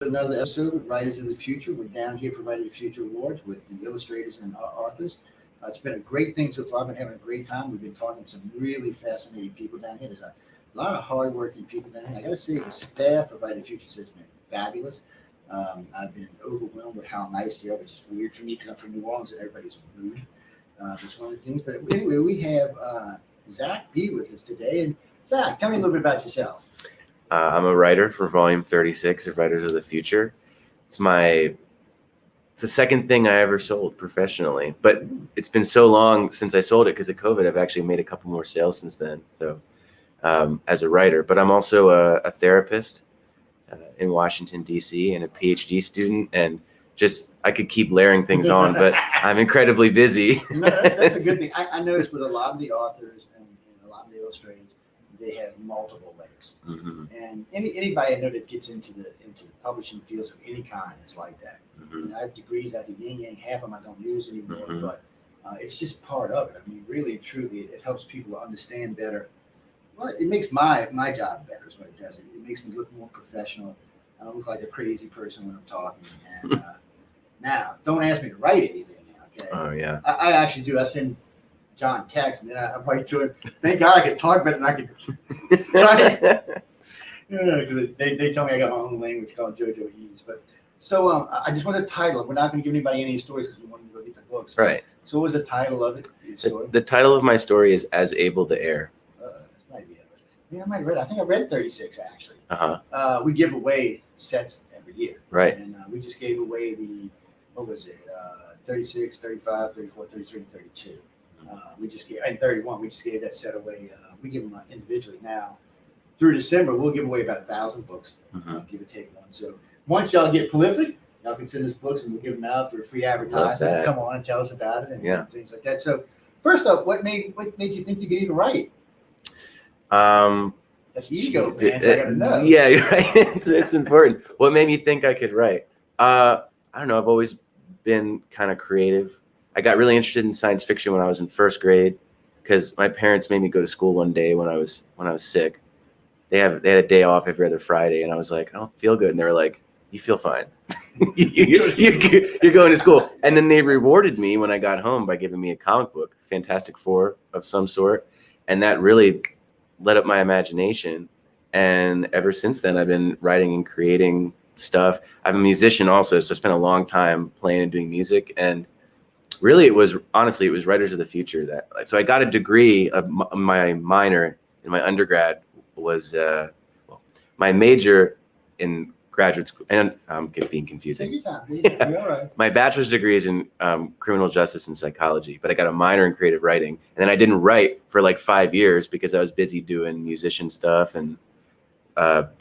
Another episode of Writers of the Future. We're down here for Writers of the Future Awards with the illustrators and authors. It's been a great thing so far. I've been having a great time. We've been talking to some really fascinating people down here. There's a lot of hardworking people down here. I got to say, the staff of Writers of the Future has been fabulous. I've been overwhelmed with how nice they are, which is weird for me because I'm from New Orleans and everybody's rude. That's one of the things. But anyway, we have Zack B with us today. And Zack, tell me a little bit about yourself. I'm a writer for Volume 36 of Writers of the Future. It's the second thing I ever sold professionally, but it's been so long since I sold it because of COVID. I've actually made a couple more sales since then. So as a writer, but I'm also a therapist in Washington, D.C. and a PhD student, and just I could keep layering things on, but I'm incredibly busy. No, that's a good thing. I noticed with a lot of the authors and a lot of the illustrators, they have multiple legs. Mm-hmm. And anybody I know that gets into the publishing fields of any kind is like that. Mm-hmm. I have degrees at the yin yang, half of them I don't use anymore, Mm-hmm. but it's just part of it. I mean, really and truly, it helps people understand better. Well, it makes my job better is what it does. It makes me look more professional. I don't look like a crazy person when I'm talking. And now, don't ask me to write anything now, okay? Oh, yeah. I actually do. I send John text, and then I write to him. Thank God I can talk better than I can try. Because they tell me I got my own language called JoJo Ease. But so I just want the title. We're not going to give anybody any stories because we want them to go get the books. Right. So what was the title of it? The title of my story is As Able to Err. This might be it. I might have read. I think I read 36 actually. Uh-huh. We give away sets every year. Right. And we just gave away what was it? 36, 35, 34, 33, and 32. We just gave, and 31. We just gave that set away. We give them individually now. Through December, we'll give away about 1,000 books. Mm-hmm. Give or take one. So once y'all get prolific, y'all can send us books and we'll give them out for free advertisement. Come on and tell us about it and things like that. So first up, what made you think you could even write? That's ego, man. So I gotta know. Yeah, you're right. It's important. What made me think I could write? I don't know. I've always been kind of creative. I got really interested in science fiction when I was in first grade because my parents made me go to school one day when I was sick. They had a day off every other Friday, and I was like, I don't feel good. And they were like, you feel fine. You're going to school. And then they rewarded me when I got home by giving me a comic book, Fantastic Four of some sort. And that really lit up my imagination. And ever since then, I've been writing and creating stuff. I'm a musician also, so I spent a long time playing and doing music. And really, it was Writers of the Future so I got a degree of my minor in my undergrad was my major in graduate school, and I'm being confusing. Take your time. You're all right. My bachelor's degree is in criminal justice and psychology, but I got a minor in creative writing, and then I didn't write for like 5 years because I was busy doing musician stuff and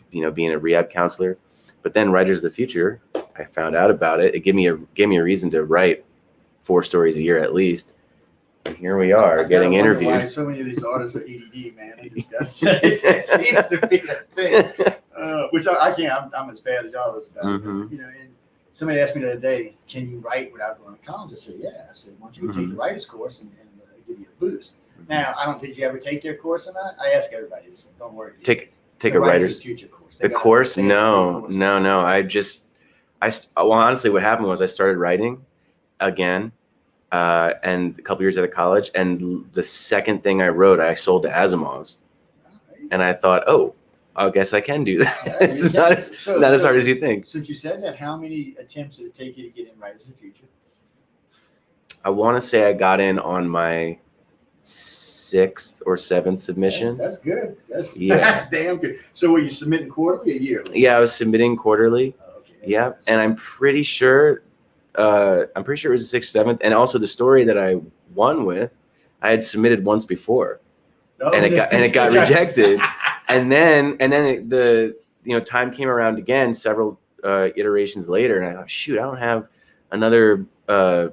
being a rehab counselor. But then Writers of the Future, I found out about it. It gave me a reason to write 4 stories a year at least. And here we are getting interviewed. Why so many of these artists are ADD, man? It seems to be a thing, which I can't. I'm as bad as y'all is about it. Mm-hmm. And somebody asked me the other day, "Can you write without going to college?" I said, "Yeah." I said, "Why don't you take the writers course and give you a boost?" Now, did you ever take their course or not? I ask everybody. So don't worry. Take a Writers Future course. The course? No. Honestly, what happened was I started writing again. And a couple years out of college, and the second thing I wrote, I sold to Asimov's, and I thought, oh, I guess I can do that. It's not as hard as you think. Since you said that, how many attempts did it take you to get in Writers of the Future? I want to say I got in on my 6th or 7th submission. That's good. That's damn good. So were you submitting quarterly or yearly? Yeah, I was submitting quarterly. Oh, okay. Yeah, nice. And I'm pretty sure it was the 6th or 7th, and also the story that I won with, I had submitted once before, and it got rejected, and then the time came around again several iterations later, and I thought, shoot, I don't have another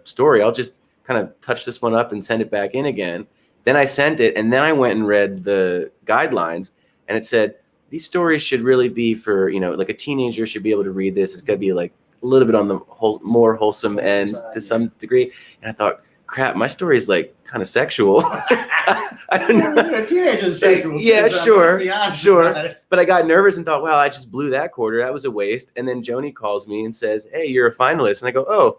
story. I'll just kind of touch this one up and send it back in again. Then I sent it, and then I went and read the guidelines, and it said these stories should really be for like a teenager should be able to read this. It's got to be like a little bit on the more wholesome end to some degree. And I thought, crap, my story is like kind of sexual. I don't know. Teenagers are sexual. Yeah, sure. Sure. But I got nervous and thought, wow, I just blew that quarter. That was a waste. And then Joni calls me and says, hey, you're a finalist. And I go, oh,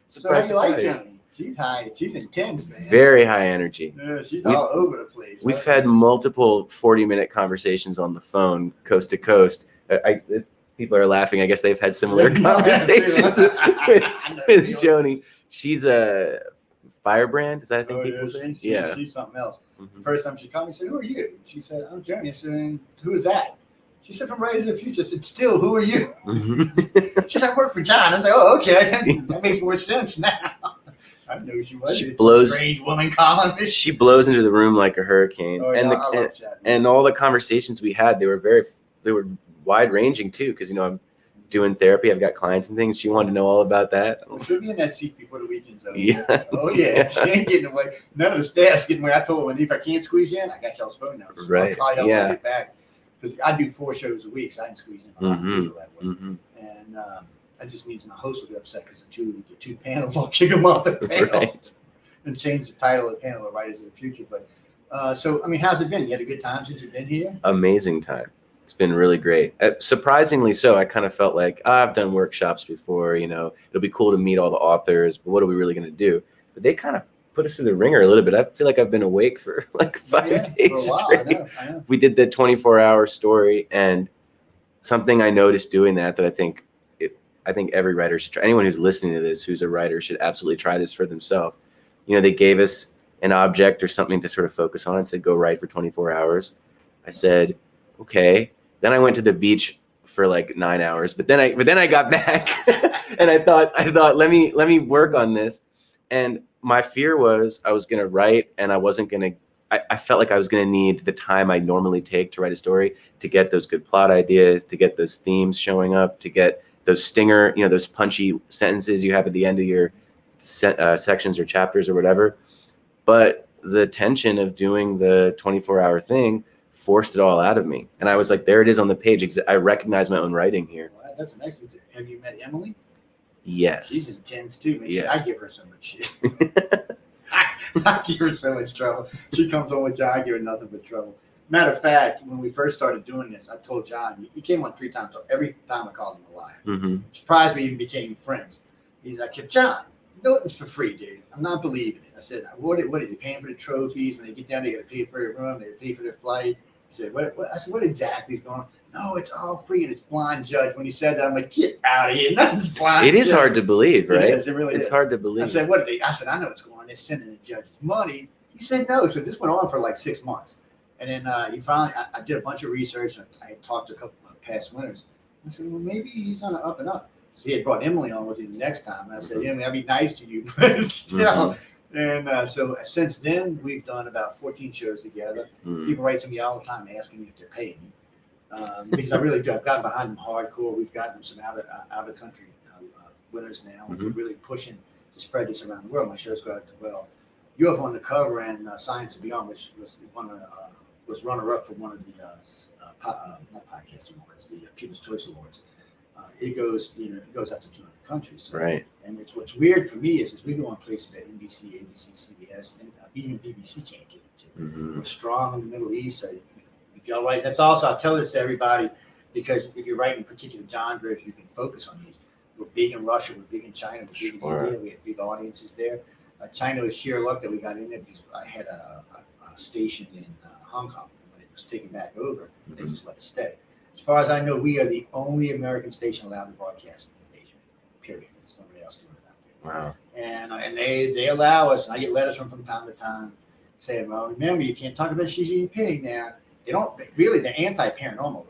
surprise, so how do you surprise. like Joni? She's high. She's intense, man. Very high energy. Yeah, she's all over the place. We've had multiple 40-minute converstions on the phone, coast to coast. People are laughing. I guess they've had similar conversations with Joni. She's a firebrand. Is that a thing people say? Yeah. She's something else. The first time she called me, I said, who are you? She said, I'm Joni. I said, who is that? She said, from Writers of the Future. I said, still, who are you? She said, I work for John. I was like, oh, okay. That makes more sense now. I didn't know who she was. She blows. Strange woman calling me. She blows into the room like a hurricane. Oh, yeah, and all the conversations we had, they were wide ranging too. Because I'm doing therapy. I've got clients and things. She wanted to know all about that. Well, she'll be in that seat before the weekend's over. Yeah. Oh yeah. She ain't getting away. None of the staff's getting away. I told her, if I can't squeeze you in, I got y'all's phone numbers. So right. I'll call y'all yeah. to get back. Because I do 4 shows a week, so I can squeeze in a lot of people that way. And that just means my host will be upset because the two panels, I'll kick them off the panels. Right. And change the title of the panel of Writers of the Future. But so, I mean, how's it been? You had a good time since you've been here? Amazing time. It's been really great. Surprisingly so, I kind of felt like I've done workshops before, it'll be cool to meet all the authors, but what are we really going to do? But they kind of put us through the ringer a little bit. I feel like I've been awake for like 5 days for a while. straight. I know. We did the 24-hour story, and something I noticed doing that I think every writer should try. Anyone who's listening to this, who's a writer, should absolutely try this for themselves. They gave us an object or something to sort of focus on and said, go write for 24 hours. I said, okay. Then I went to the beach for like 9 hours, but then I got back and I thought, let me work on this. And my fear was I was going to write and I felt like I was going to need the time I normally take to write a story to get those good plot ideas, to get those themes showing up, to get those stinger, those punchy sentences you have at the end of your sections or chapters or whatever. But the tension of doing the 24-hour thing forced it all out of me. And I was like, there it is on the page. I recognize my own writing here. Well, that's an excellent. Have you met Emily? Yes. She's intense too, man. Yes. I give her so much shit. I give her so much trouble. She comes on with John, I give her nothing but trouble. Matter of fact, when we first started doing this, I told John, he came on 3 times, so every time I called him a liar. Mm-hmm. Surprised we even became friends. He's like, John, nothing's for free, dude. I'm not believing it. I said, what are you paying for the trophies? When they get down, they got to pay for their room, they got to pay for their flight. He said, I said, what exactly is going on? No, it's all free and it's blind judge. When he said that, I'm like, get out of here. Nothing's blind. It is hard to believe, right? It really is. It's hard to believe. I said, what are they? I said, I know what's going on. They're sending the judges money. He said no. So this went on for like 6 months. And then he finally, I did a bunch of research. And I had talked to a couple of past winners. I said, well, maybe he's on the up and up. So he had brought Emily on with him the next time. And I said, Emily, I'll be nice to you, but still. And so since then, we've done about 14 shows together. People write to me all the time asking me if they're paying me. Because I really do. I've gotten behind them hardcore. We've gotten some out of country winners now. We're really pushing to spread this around the world. My show's got UFO on the cover and Science and Beyond, which was runner-up for one of the not podcast awards, the People's Choice Awards. It goes out to 200 countries. So, right. And what's weird for me is we go on places that NBC, ABC, CBS, and even BBC can't get into. We're strong in the Middle East. So if y'all write, that's also, I'll tell this to everybody, because if you're writing particular genres, you can focus on these. We're big in Russia, we're big in China, we're big in India, we have big audiences there. China was sheer luck that we got in there because I had a station in Hong Kong. When it was taken back over, they just let us stay. As far as I know, we are the only American station allowed to broadcast in Asia, period. There's nobody else doing it out there. Wow. And they allow us, and I get letters from time to time saying, well, remember, you can't talk about Xi Jinping now. They don't, really, they're anti-paranormal.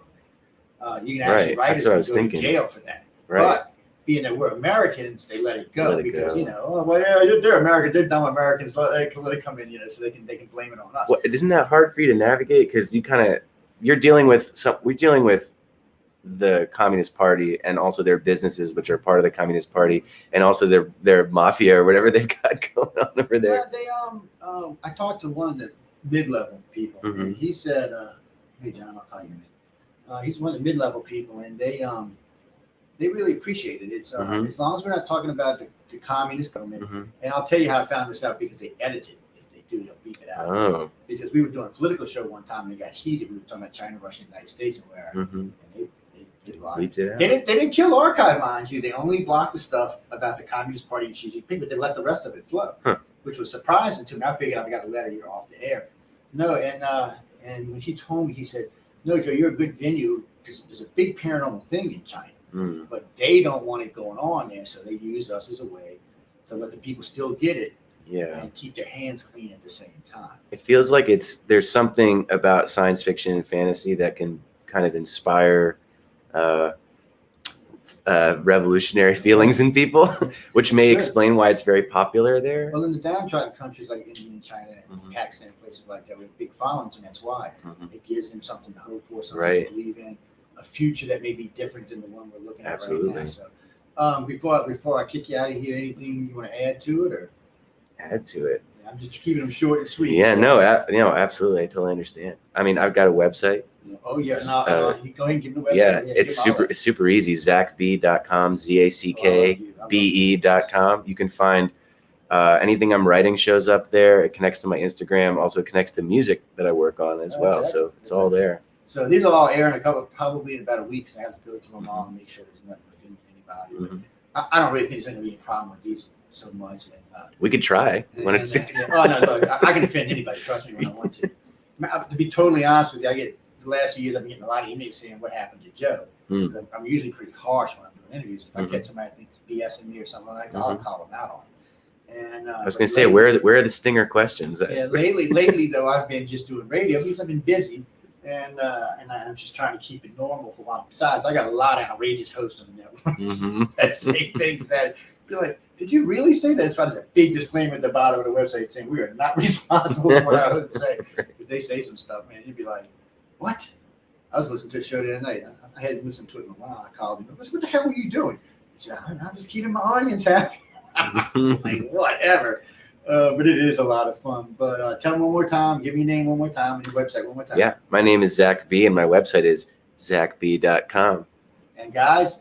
You can actually write us and go to jail for that. Right. But being that we're Americans, they let it go because, they're American, they're dumb Americans, let it come in, so they can blame it on us. Well, isn't that hard for you to navigate? Because we're dealing with the Communist Party and also their businesses, which are part of the Communist Party, and also their mafia or whatever they've got going on over there. Yeah, I talked to one of the mid-level people, and he said, "Hey, John, I'll call you man." He's one of the mid-level people, and they really appreciate it. It's as long as we're not talking about the communist government. And I'll tell you how I found this out because they edit it. If they do, they'll beep it out. Oh. Because we were doing a political show one time and it got heated. We were talking about China, Russia, and the United States and where. And they blocked it. They didn't kill archive, mind you. They only blocked the stuff about the Communist Party and Xi Jinping, but they let the rest of it flow, which was surprising to me. I figured I got a letter, you're off the air. No, and when he told me, he said, "No, Joe, you're a good venue because there's a big paranormal thing in China, but they don't want it going on there, so they use us as a way to let the people still get it, and keep their hands clean at the same time." It feels like there's something about science fiction and fantasy that can kind of inspire revolutionary feelings in people, which may explain why it's very popular there. Well, in the downtrodden countries like India and China and Pakistan, places like that with big followings, and that's why it gives them something to hope for, something to believe in, a future that may be different than the one we're looking at right now. So, before I kick you out of here, anything you want to add to it, or add to it? I'm just keeping them short and sweet. Yeah, no, absolutely. I totally understand. I mean, I've got a website. Oh yeah, you go ahead and give them the website. Yeah, it's super easy. ZackB.com, ZackBe.com. You can find anything I'm writing shows up there. It connects to my Instagram. Also connects to music that I work on as well. So it's all there. So these will all air in probably in about a week. So I have to go through them all and make sure there's nothing offending anybody. But I don't really think there's going to be a problem with these so much. And, we could try. Oh no, look, I can offend anybody. Trust me when I want to. To be totally honest with you, the last few years I've been getting a lot of emails saying what happened to Joe. I'm usually pretty harsh when I'm doing interviews. If I get somebody I think is BSing me or something like that, I'll call them out on it. And I was going to say, where are the stinger questions? Yeah, lately though, I've been just doing radio because I've been busy, and I'm just trying to keep it normal for a while. Besides, I got a lot of outrageous hosts on the network that say things that you're like, did you really say that? That's why there's a big disclaimer at the bottom of the website saying we are not responsible for what I was say, because they say some stuff, man. You'd be like, what? I was listening to a show the other night. I hadn't listened to it in a while. I called him. I said, what the hell were you doing? He said, I'm just keeping my audience happy. Like, whatever. But it is a lot of fun. But tell them one more time. Give me your name one more time and your website one more time. Yeah, my name is Zack B, and my website is ZackB.com. And guys,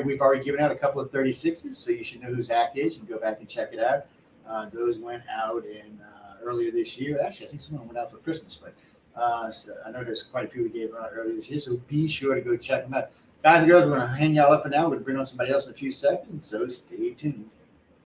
we've already given out a couple of 36s, so you should know who Zack is. You can go back and check it out. Those went out in earlier this year. Actually, I think some of them went out for Christmas, but so I know there's quite a few we gave out earlier this year, so be sure to go check them out. Guys and girls, we're going to hang y'all up for now. We're going to bring on somebody else in a few seconds, so stay tuned.